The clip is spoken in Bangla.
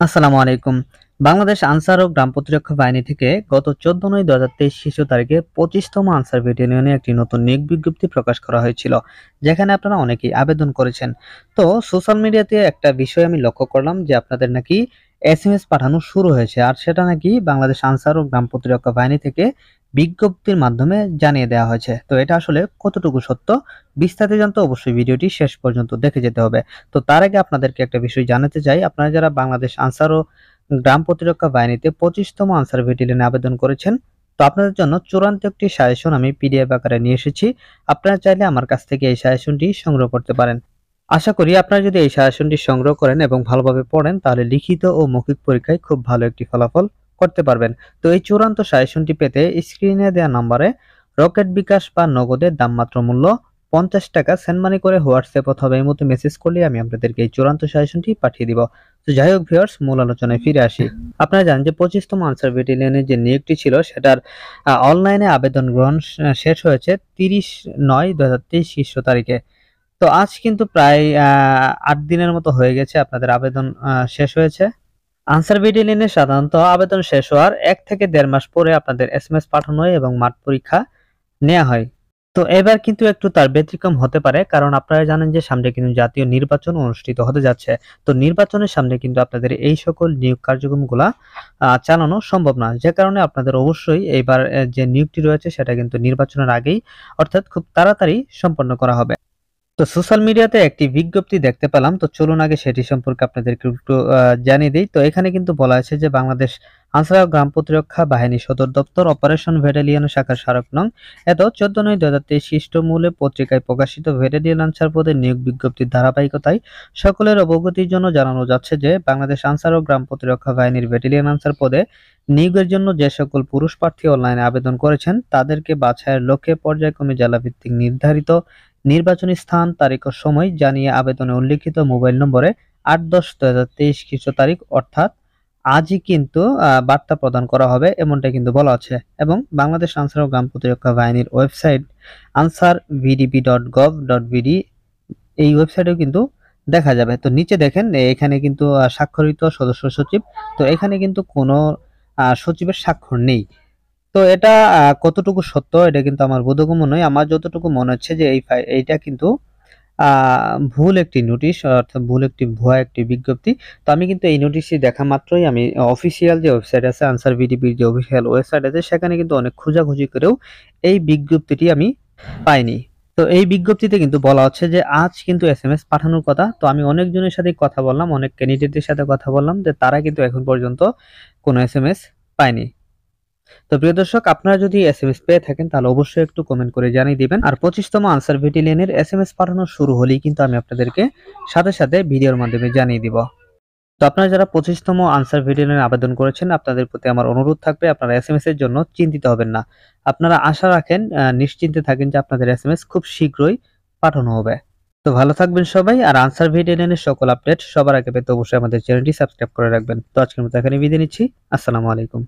আসসালামু আলাইকুম। বাংলাদেশ আনসার ও গ্রাম প্রতিরক্ষা বাহিনী থেকে গত 14/9/2023 শিশু তারিখে 25তম আনসার ব্যাটালিয়নে একটি নতুন নিয়োগ বিজ্ঞপ্তি প্রকাশ করা হয়েছিল, যেখানে আপনারা অনেকেই আবেদন করেছেন। তো সোশ্যাল মিডিয়াতে একটা বিষয় আমি লক্ষ্য করলাম যে আপনাদের নাকি এসএমএস পাঠানো শুরু হয়েছে, আর সেটা নাকি বাংলাদেশ আনসার ও গ্রাম প্রতিরক্ষা বাহিনী থেকে বিজ্ঞপ্তির মাধ্যমে জানিয়ে দেওয়া হয়েছে। তো এটা আসলে কতটুকু সত্য, বিস্তারিত জানতে অবশ্যই ভিডিওটি শেষ পর্যন্ত দেখে যেতে হবে। তো তার আগে আপনাদেরকে একটা বিষয় জানাতে চাই, আপনারা যারা বাংলাদেশ আনসার ও গ্রাম প্রতিরক্ষা বাহিনীতে 25তম আনসার ব্যাটালিয়নে আবেদন করেছেন, তো আপনাদের জন্য চূড়ান্ত একটি সাজেশন আমি পিডিএফ আকারে নিয়ে এসেছি। আপনারা চাইলে আমার কাছ থেকে এই সাজেশনটি সংগ্রহ করতে পারেন। আশা করি আপনারা যদি এই সাজেশনটি সংগ্রহ করেন এবং ভালোভাবে পড়েন, তাহলে লিখিত ও মৌখিক পরীক্ষায় খুব ভালো একটি ফলাফল করতে পারবেন। তো এই চূড়ান্ত সাজেশনটি পেতে স্ক্রিনে দেওয়া নম্বরে রকেট বিকাশ বা নগদের দামমাত্র মূল্য 50 টাকা সেন্ড মানি করে হোয়াটসঅ্যাপ অথবা ইমোতে মেসেজ করলে আমি আপনাদেরকে এই চূড়ান্ত সাজেশনটি পাঠিয়ে দিব। তো যাই হোক ভিউয়ার্স, মূল আলোচনায় ফিরে আসি। আপনারা জানেন যে 25তম আনসার ব্যাটালিয়নের যে নিয়োগটি ছিল, সেটার অনলাইনে আবেদন গ্রহণ শেষ হয়েছে 30/9/2023 শীর্ষ তারিখে। তো আজ কিন্তু প্রায় ৮ দিনের মতো হয়ে গেছে আপনাদের আবেদন শেষ হয়েছে। আনসার ব্যাটালিয়নে সাধারণত আবেদন শেষ হওয়ার ১ থেকে ১.৫ মাস পরে আপনাদের এসএমএস পাঠানো হয় এবং মাঠ পরীক্ষা নেওয়া হয়। তো এবার কিন্তু একটু তার ব্যতিক্রম হতে পারে, কারণ আপনারা জানেন যে সামনে কিন্তু জাতীয় নির্বাচন অনুষ্ঠিত হতে যাচ্ছে। তো নির্বাচনের সামনে কিন্তু আপনাদের এই সকল নিয়োগ কার্যক্রমগুলা চালানো সম্ভব না। যে কারণে আপনাদের অবশ্যই এইবার যে নিয়োগটি রয়েছে সেটা কিন্তু নির্বাচনের আগেই, অর্থাৎ খুব তাড়াতাড়ি সম্পন্ন করা হবে। তো সোশ্যাল মিডিয়াতে একটি বিজ্ঞপ্তি দেখতে পেলাম, তো চলুন আগে সেটি সম্পর্কে আপনাদেরকে একটু জানিয়ে দিই। তো এখানে কিন্তু বলা আছে যে বাংলাদেশ আনসার ও গ্রাম প্রতিরক্ষা বাহিনী সদর দপ্তর অপারেশন ব্যাটালিয়ন শাখার স্মারক নং এত 14/9/2023 খ্রিস্ট মূলে পত্রিকায় প্রকাশিত ব্যাটালিয়ন আনসার পদে নিয়োগ বিজ্ঞপ্তির ধারাবাহিকতায় সকলের অবগতির জন্য জানানো যাচ্ছে যে বাংলাদেশ আনসার ও গ্রাম প্রতিরক্ষা বাহিনীর ব্যাটালিয়ন আনসার পদে নিয়োগের জন্য যে সকল পুরুষ প্রার্থী অনলাইনে আবেদন করেছেন, তাদেরকে বাছাইয়ের লক্ষ্যে পর্যায়ক্রমে জেলাভিত্তিক নির্ধারিত নির্বাচনী স্থান, তারিখ ও সময় জানিয়ে আবেদনে উল্লিখিত মোবাইল নম্বরে 8/10/2023 খ্রিস্ট তারিখ অর্থাৎ আজই কিন্তু বার্তা প্রদান করা হবে, এমনটা কিন্তু বলা আছে। এবং বাংলাদেশ আনসার ও গ্রাম প্রতিরক্ষা বাহিনীর ওয়েবসাইট ansarvdp.gov.bd, এই ওয়েবসাইটেও কিন্তু দেখা যাবে। তো নিচে দেখেন এখানে কিন্তু স্বাক্ষরিত সদস্য সচিব, তো এখানে কিন্তু কোনো সচিবের স্বাক্ষর নেই। তো এটা কতটুকু সত্য এটা কিন্তু আমার বোধগম্য নয়। আমার যতটুকু মনে হচ্ছে যে এইটা কিন্তু ভুল একটি নোটিশ, অর্থাৎ ভুল একটি ভুয়া একটি বিজ্ঞপ্তি। তো আমি কিন্তু এই নোটিশটি দেখা মাত্রই আমি অফিসিয়াল যে ওয়েবসাইট আছে, আনসার ভিডিপির যে অফিসিয়াল ওয়েবসাইট আছে, সেখানে কিন্তু অনেক খোঁজাখুঁজি করেও এই বিজ্ঞপ্তিটি আমি পাইনি। তো এই বিজ্ঞপ্তিতে কিন্তু বলা হচ্ছে যে আজ কিন্তু এসএমএস পাঠানোর কথা। তো আমি অনেকজনের সাথে কথা বললাম, অনেক ক্যান্ডিডেটদের সাথে কথা বললাম যে তারা কিন্তু এখন পর্যন্ত কোনো এসএমএস পায়নি। তো প্রিয় দর্শক, আপনারা যদি এসএমএস পেয়ে থাকেন তাহলে অবশ্যই একটু কমেন্ট করে জানিয়ে দিবেন। আর 25তম আনসার ব্যাটালিয়নের এসএমএস পাঠানো শুরু হলেই কিন্তু আমি আপনাদেরকে সাথে সাথে ভিডিওর মাধ্যমে জানিয়ে দিব। তো আপনারা যারা 25তম আনসার ব্যাটালিয়নে আবেদন করেছেন, আপনাদের প্রতি আমার অনুরোধ থাকবে আপনারা এসএমএস এর জন্য চিন্তিত হবেন না। আপনারা আশা রাখেন, নিশ্চিন্তে থাকেন যে আপনাদের এসএমএস খুব শীঘ্রই পাঠানো হবে। তো ভালো থাকবেন সবাই, আর আনসার ব্যাটালিয়নের সকল আপডেট সবার আগে পেতে অবশ্যই আমাদের চ্যানেলটি সাবস্ক্রাইব করে রাখবেন। তো আজকের মতো এখানে বিদায় নিচ্ছি। আসসালামু আলাইকুম।